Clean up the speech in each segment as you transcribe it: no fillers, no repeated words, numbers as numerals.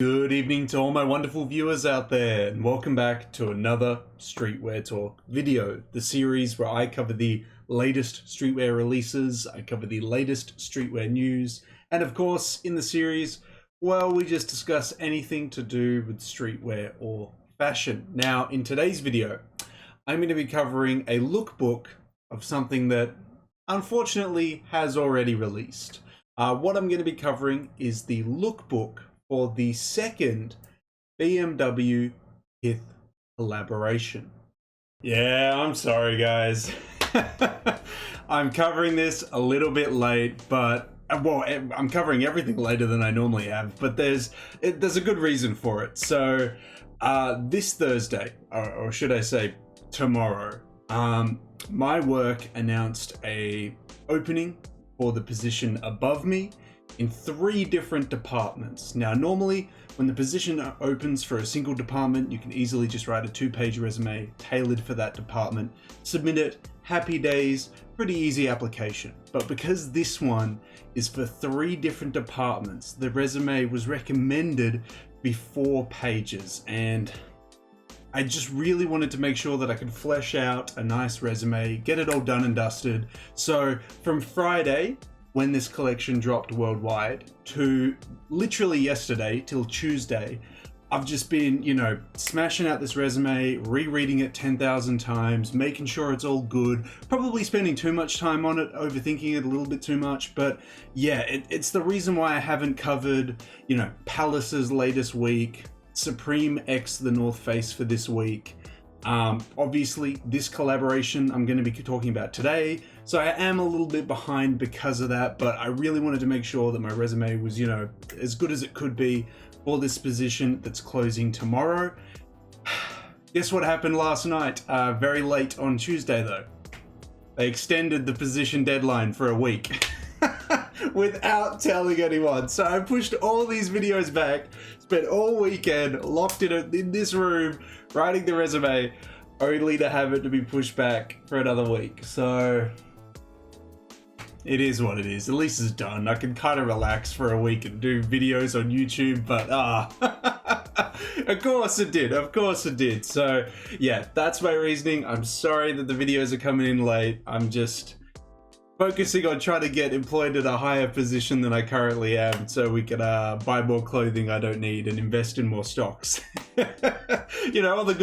Good evening to all my wonderful viewers out there, and welcome back to another Streetwear Talk video, the series where I cover the latest streetwear releases, I cover the latest streetwear news, and of course, in the series, well, we just discuss anything to do with streetwear or fashion. Now, in today's video, I'm going to be covering a lookbook of something that unfortunately has already released. What I'm going to be covering is the lookbook for the second BMW KITH collaboration. Yeah, I'm sorry guys. I'm covering this a little bit late, but well, I'm covering everything later than I normally have, but there's a good reason for it. So this Thursday, or should I say tomorrow, my work announced a opening for the position above me in 3 different departments. Now, normally when the position opens for a single department, you can easily just write a 2-page resume tailored for that department, submit it, happy days, pretty easy application. But because this one is for 3 different departments, the resume was recommended be 4 pages, and I just really wanted to make sure that I could flesh out a nice resume, get it all done and dusted. So from Friday, when this collection dropped worldwide, to literally yesterday till Tuesday, I've just been, smashing out this resume, rereading it 10,000 times, making sure it's all good, probably spending too much time on it, overthinking it a little bit too much, but yeah, it's the reason why I haven't covered, Palace's latest week, Supreme X the North Face for this week. Obviously this collaboration I'm going to be talking about today, so I am a little bit behind because of that, but I really wanted to make sure that my resume was, as good as it could be for this position that's closing tomorrow. Guess what happened last night? Very late on Tuesday though. They extended the position deadline for a week without telling anyone. So I pushed all these videos back, spent all weekend locked in this room writing the resume, only to have it to be pushed back for another week. So it is what it is. At least it's done. I can kind of relax for a week and do videos on YouTube, but of course it did. Of course it did. So yeah, that's my reasoning. I'm sorry that the videos are coming in late. I'm just focusing on trying to get employed at a higher position than I currently am, so we can buy more clothing I don't need and invest in more stocks. All the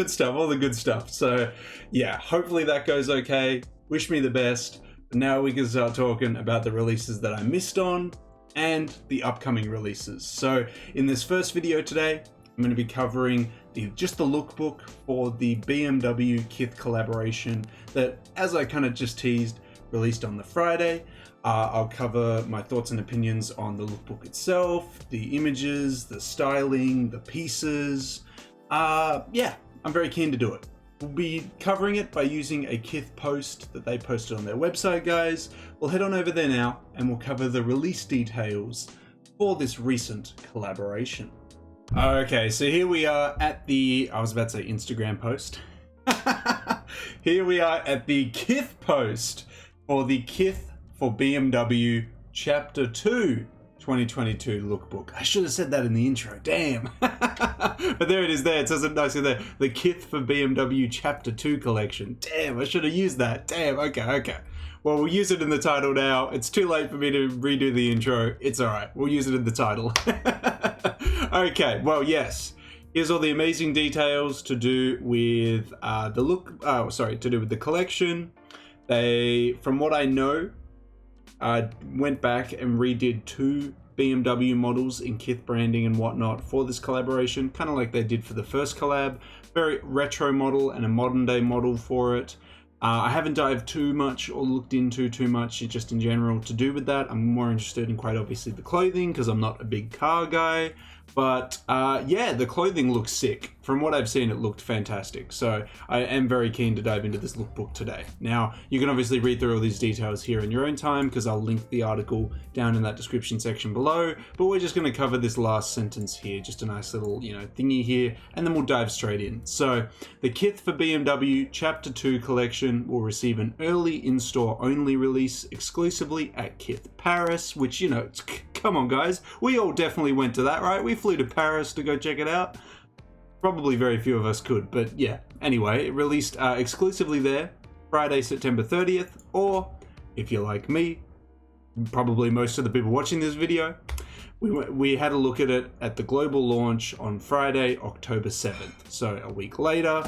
good stuff. So yeah, hopefully that goes okay. Wish me the best. But now we can start talking about the releases that I missed on and the upcoming releases. So in this first video today, I'm going to be covering just the lookbook for the BMW KITH collaboration that, as I kind of just teased, released on the Friday. I'll cover my thoughts and opinions on the lookbook itself, the images, the styling, the pieces. Yeah, I'm very keen to do it. We'll be covering it by using a KITH post that they posted on their website, guys. We'll head on over there now and we'll cover the release details for this recent collaboration. Okay, so here we are at the, I was about to say Instagram post. Here we are at the KITH post for the KITH for BMW Chapter 2 2022 lookbook. I should have said that in the intro, damn. But there it is there, it says it nicely there. The KITH for BMW Chapter 2 collection. Damn, I should have used that. Damn, okay. Well, we'll use it in the title now. It's too late for me to redo the intro. It's alright, we'll use it in the title. Okay, well, yes. Here's all the amazing details to do with to do with the collection. They, from what I know, went back and redid 2 BMW models in KITH branding and whatnot for this collaboration, kind of like they did for the first collab. Very retro model and a modern day model for it. I haven't dived too much or looked into too much just in general to do with that. I'm more interested in quite obviously the clothing because I'm not a big car guy. But yeah, the clothing looks sick. From what I've seen, it looked fantastic. So I am very keen to dive into this lookbook today. Now, you can obviously read through all these details here in your own time because I'll link the article down in that description section below. But we're just going to cover this last sentence here, just a nice little, thingy here, and then we'll dive straight in. So the KITH for BMW Chapter 2 collection will receive an early in-store only release exclusively at KITH Paris, which, come on guys, we all definitely went to that, right? We we flew to Paris to go check it out. Probably very few of us could, but yeah. Anyway, it released exclusively there, Friday, September 30th, or if you're like me, probably most of the people watching this video, we had a look at it at the global launch on Friday, October 7th, so a week later,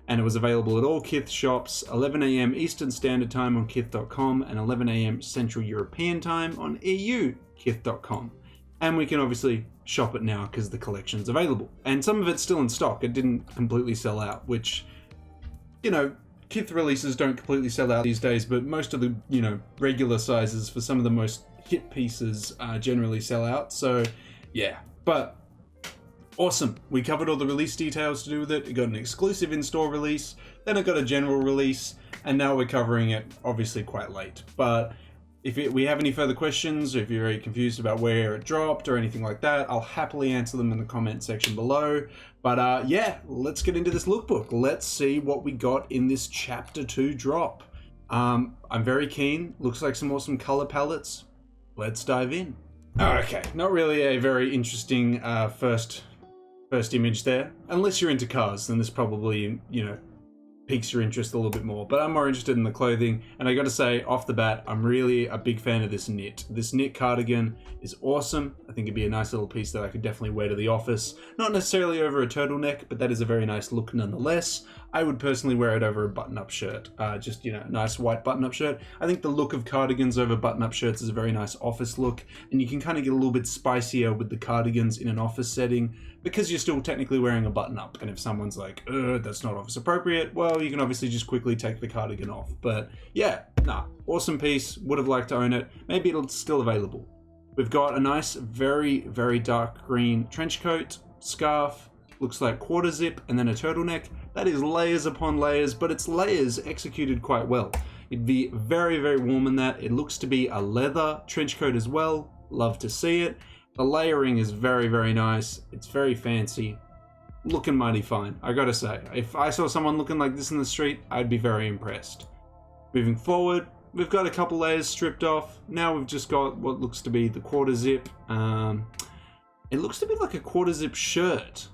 and it was available at all KITH shops, 11 AM Eastern Standard Time on KITH.com and 11 AM Central European Time on EU KITH.com. And we can obviously shop it now because the collection's available. And some of it's still in stock. It didn't completely sell out, which, you know, KITH releases don't completely sell out these days, but most of the, you know, regular sizes for some of the most hit pieces generally sell out. So, yeah. But awesome. We covered all the release details to do with it. It got an exclusive in-store release, then it got a general release, and now we're covering it obviously quite late. But if we have any further questions, or if you're very confused about where it dropped or anything like that, I'll happily answer them in the comment section below. But yeah, let's get into this lookbook. Let's see what we got in this Chapter 2 drop. I'm very keen. Looks like some awesome color palettes. Let's dive in. Okay, not really a very interesting first image there. Unless you're into cars, then this probably, you know, piques your interest a little bit more, but I'm more interested in the clothing, and I gotta say, off the bat, I'm really a big fan of this knit. This knit cardigan is awesome. I think it'd be a nice little piece that I could definitely wear to the office. Not necessarily over a turtleneck, but that is a very nice look nonetheless. I would personally wear it over a button-up shirt. Just, you know, a nice white button-up shirt. I think the look of cardigans over button-up shirts is a very nice office look, and you can kind of get a little bit spicier with the cardigans in an office setting, because you're still technically wearing a button-up, and if someone's like, that's not office appropriate, well, you can obviously just quickly take the cardigan off. But yeah, awesome piece, would have liked to own it. Maybe it's still available. We've got a nice, very, very dark green trench coat, scarf, looks like quarter zip, and then a turtleneck. That is layers upon layers, but it's layers executed quite well. It'd be very, very warm in that. It looks to be a leather trench coat as well. Love to see it. The layering is very, very nice. It's very fancy. Looking mighty fine, I gotta say. If I saw someone looking like this in the street, I'd be very impressed. Moving forward, we've got a couple layers stripped off. Now we've just got what looks to be the quarter zip. It looks to be like a quarter zip shirt,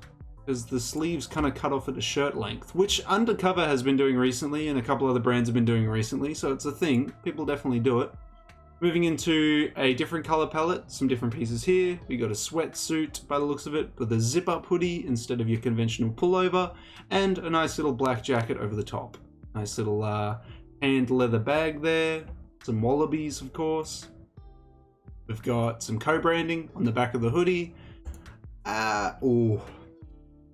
because the sleeves kind of cut off at a shirt length, which Undercover has been doing recently, and a couple other brands have been doing recently, so it's a thing. People definitely do it. Moving into a different color palette, some different pieces here. We got a sweatsuit by the looks of it with a zip-up hoodie instead of your conventional pullover, and a nice little black jacket over the top. Nice little hand leather bag there. Some wallabies, of course. We've got some co-branding on the back of the hoodie. Oh,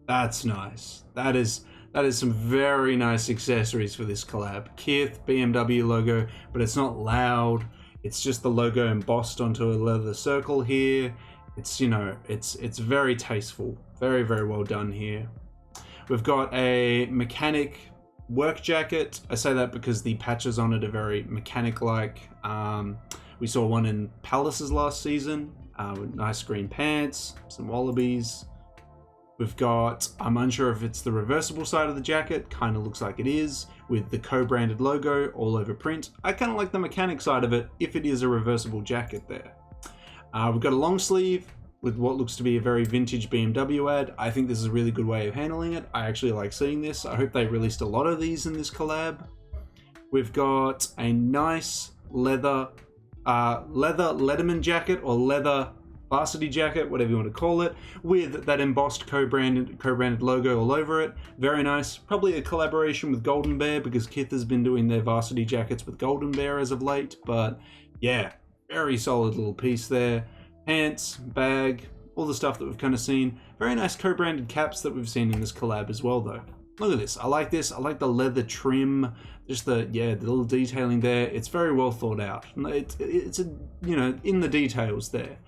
that's nice. That is some very nice accessories for this collab. KITH BMW logo, but it's not loud. It's just the logo embossed onto a leather circle here. It's, you know, it's very tasteful. Very, very well done here. We've got a mechanic work jacket. I say that because the patches on it are very mechanic-like. We saw one in Palace's last season with nice green pants, some wallabies. We've got, I'm unsure if it's the reversible side of the jacket, kind of looks like it is, with the co-branded logo all over print. I kind of like the mechanic side of it, if it is a reversible jacket there. We've got a long sleeve with what looks to be a very vintage BMW ad. I think this is a really good way of handling it. I actually like seeing this. I hope they released a lot of these in this collab. We've got a nice leather Letterman jacket, or leather varsity jacket, whatever you want to call it, with that embossed co-branded logo all over it. Very nice. Probably a collaboration with Golden Bear, because KITH has been doing their varsity jackets with Golden Bear as of late. But yeah, very solid little piece there. Pants, bag, all the stuff that we've kind of seen. Very nice co-branded caps that we've seen in this collab as well, though. Look at this. I like this. I like the leather trim. Just the little detailing there. It's very well thought out. It's you know, in the details there.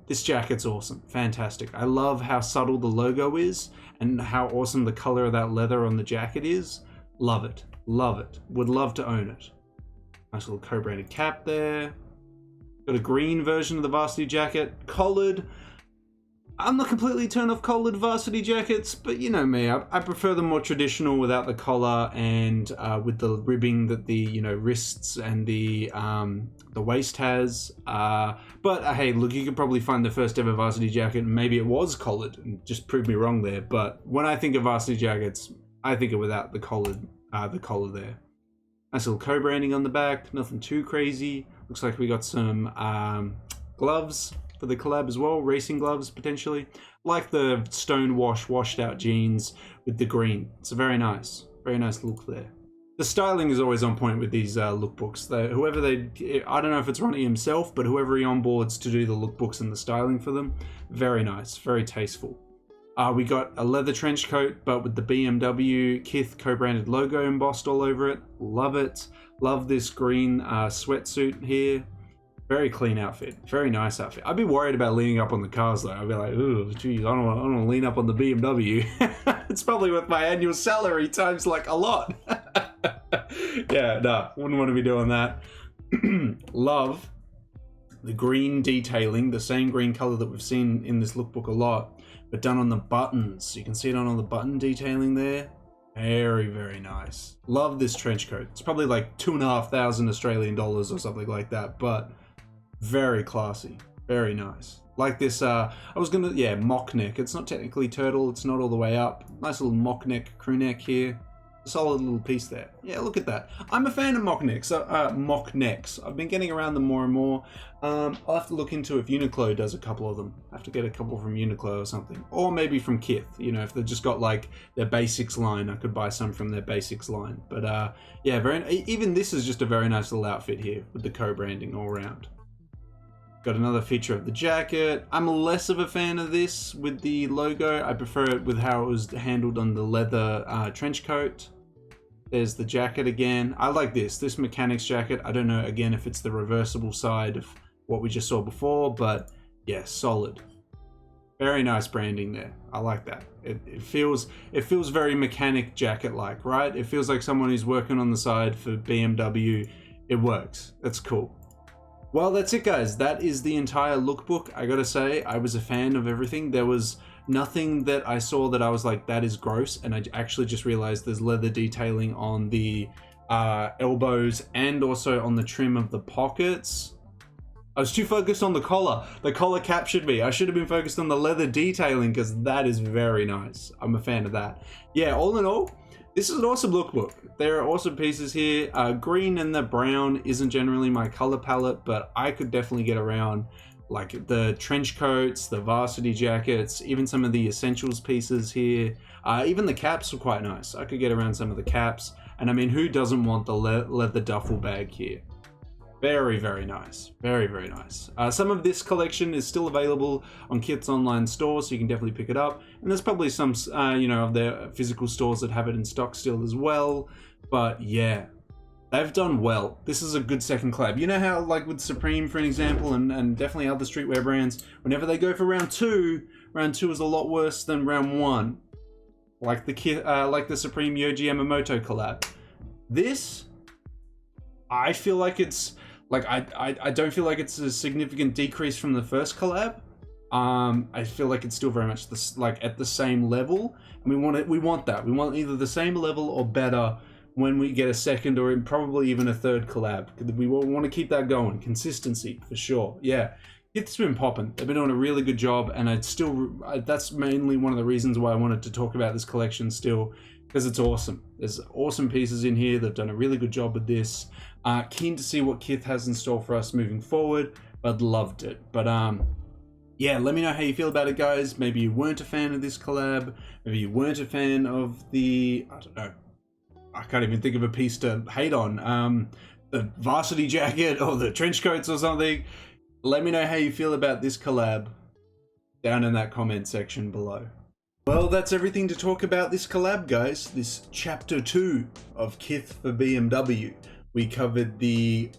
This jacket's awesome. Fantastic. I love how subtle the logo is and how awesome the color of that leather on the jacket is. Love it. Love it. Would love to own it. Nice little co-branded cap there. Got a green version of the varsity jacket. Collared. I'm not completely turned off collared varsity jackets, but you know me, I prefer them more traditional without the collar and with the ribbing that the, you know, wrists and the waist has. But hey, look, you could probably find the first ever varsity jacket and maybe it was collared and just prove me wrong there. But when I think of varsity jackets, I think of without the collar there. Nice little co-branding on the back, nothing too crazy. Looks like we got some gloves for the collab as well, racing gloves potentially. Like the stone washed out jeans with the green. It's a very nice look there. The styling is always on point with these lookbooks. I don't know if it's Ronnie himself, but whoever he onboards to do the lookbooks and the styling for them, very nice, very tasteful. We got a leather trench coat, but with the BMW KITH co-branded logo embossed all over it. Love it. Love this green sweatsuit here. Very clean outfit. Very nice outfit. I'd be worried about leaning up on the cars though. I'd be like, oh, geez, I don't want to lean up on the BMW. It's probably worth my annual salary times like a lot. Yeah, no, wouldn't want to be doing that. Love the green detailing, the same green color that we've seen in this lookbook a lot, but done on the buttons. You can see it on all the button detailing there. Very, very nice. Love this trench coat. It's probably like 2,500 Australian dollars or something like that, but very classy, very nice. Like this, mock neck. It's not technically turtle, it's not all the way up. Nice little mock neck, crew neck here. Solid little piece there. Yeah, look at that. I'm a fan of mock necks. I've been getting around them more and more. I'll have to look into if Uniqlo does a couple of them. I have to get a couple from Uniqlo or something. Or maybe from KITH. You know, if they've just got like their basics line, I could buy some from their basics line. But yeah, even this is just a very nice little outfit here with the co-branding all around. Got another feature of the jacket. I'm less of a fan of this with the logo. I prefer it with how it was handled on the leather trench coat. There's the jacket again. I like this mechanic's jacket. I don't know, again, if it's the reversible side of what we just saw before, but yeah, solid. Very nice branding there. I like that. It feels very mechanic jacket-like, right? It feels like someone who's working on the side for BMW. It works. That's cool. Well, that's it, guys. That is the entire lookbook. I gotta say, I was a fan of everything. There was nothing that I saw that I was like, that is gross. And I actually just realized there's leather detailing on the elbows and also on the trim of the pockets. I was too focused on the collar. The collar captured me. I should have been focused on the leather detailing because that is very nice. I'm a fan of that. Yeah, all in all, this is an awesome lookbook. There are awesome pieces here. Green and the brown isn't generally my color palette, but I could definitely get around like the trench coats, the varsity jackets, even some of the essentials pieces here. Even the caps were quite nice. I could get around some of the caps. And I mean, who doesn't want the leather duffel bag here? Very, very nice. Very, very nice. Some of this collection is still available on KITH's online store, so you can definitely pick it up. And there's probably some, of their physical stores that have it in stock still as well. But yeah, they've done well. This is a good second collab. You know how, like with Supreme, for an example, and definitely other streetwear brands, whenever they go for round two is a lot worse than round one. Like the Supreme Yoji Yamamoto collab. This, I feel like it's like I don't feel like it's a significant decrease from the first collab. I feel like it's still very much at the same level. And we want that. We want either the same level or better when we get a second or probably even a third collab. We want to keep that going. Consistency, for sure. Yeah, it's been popping. They've been doing a really good job, and that's mainly one of the reasons why I wanted to talk about this collection still, because it's awesome. There's awesome pieces in here. They've done a really good job with this. Keen to see what KITH has in store for us moving forward, but loved it. But yeah, let me know how you feel about it, guys. Maybe you weren't a fan of this collab. Maybe you weren't a fan of the, I don't know, I can't even think of a piece to hate on. The varsity jacket or the trench coats or something. Let me know how you feel about this collab down in that comment section below. Well, that's everything to talk about this collab, guys. This chapter 2 of KITH for BMW. We covered the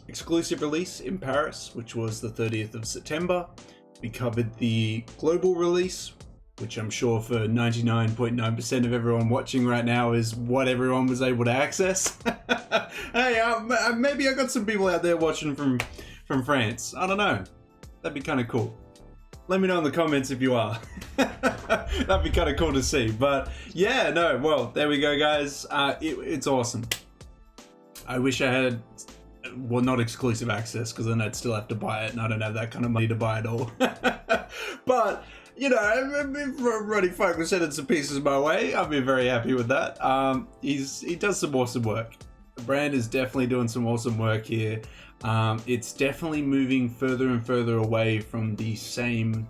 exclusive release in Paris, which was the 30th of September. We covered the global release, which I'm sure for 99.9% of everyone watching right now is what everyone was able to access. Hey, maybe I got some people out there watching from France. I don't know. That'd be kind of cool. Let me know in the comments if you are. That'd be kind of cool to see. But yeah, no, well, there we go, guys. It's awesome. I wish I had, well, not exclusive access, because then I'd still have to buy it, and I don't have that kind of money to buy it all. But, you know, if Roddy Folk was sending some pieces my way, I've been very happy with that. He does some awesome work. The brand is definitely doing some awesome work here. It's definitely moving further and further away from the same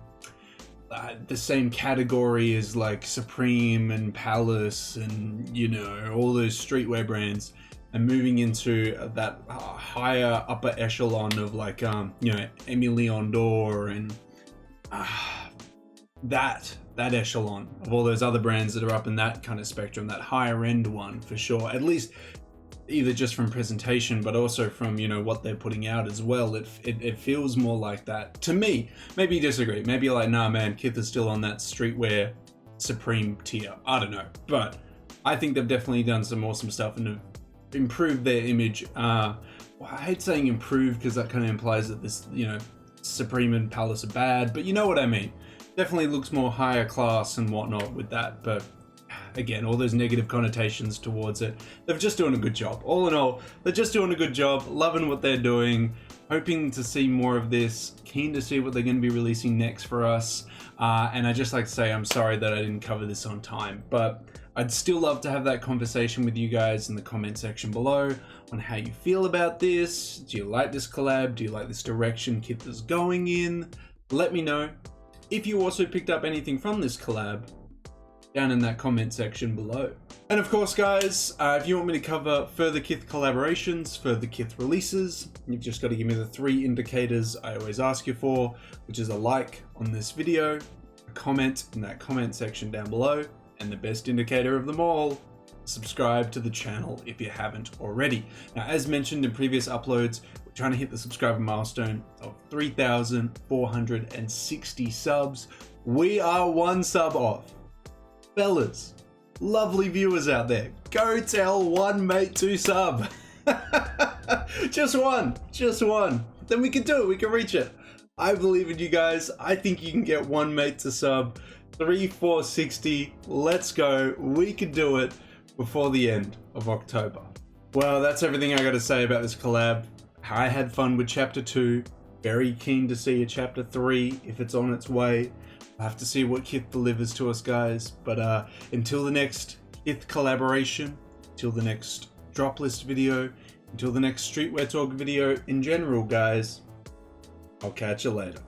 category as like Supreme and Palace and, you know, all those streetwear brands, and moving into that higher upper echelon of like, you know, Emilion d'Or and that echelon of all those other brands that are up in that kind of spectrum, that higher end one for sure. At least either just from presentation, but also from, you know, what they're putting out as well. It feels more like that to me. Maybe you disagree. Maybe you're like, nah, man, Kith is still on that streetwear Supreme tier. I don't know, but I think they've definitely done some awesome stuff and have improved their image. Well, I hate saying improve because that kind of implies that this, you know, Supreme and Palace are bad, but you know what I mean. Definitely looks more higher class and whatnot with that, but again, all those negative connotations towards it. They're just doing a good job. All in all, they're just doing a good job, loving what they're doing, hoping to see more of this, keen to see what they're going to be releasing next for us. And I just like to say I'm sorry that I didn't cover this on time, but I'd still love to have that conversation with you guys in the comment section below on how you feel about this. Do you like this collab? Do you like this direction Kith is going in? Let me know. If you also picked up anything from this collab, down in that comment section below. And of course, guys, if you want me to cover further Kith collaborations, further Kith releases, you've just got to give me the 3 indicators I always ask you for, which is a like on this video, a comment in that comment section down below, and the best indicator of them all, subscribe to the channel if you haven't already. Now, as mentioned in previous uploads, we're trying to hit the subscriber milestone of 3,460 subs. We are 1 sub off. Fellas, lovely viewers out there, go tell one mate to sub. Just one. Then we can do it, we can reach it. I believe in you guys. I think you can get one mate to sub. 3,460, let's go. We can do it before the end of October. Well, that's everything I got to say about this collab. I had fun with chapter 2. Very keen to see a chapter 3 if it's on its way. I have to see what Kith delivers to us, guys. But until the next Kith collaboration, until the next drop list video, until the next Streetwear Talk video in general, guys, I'll catch you later.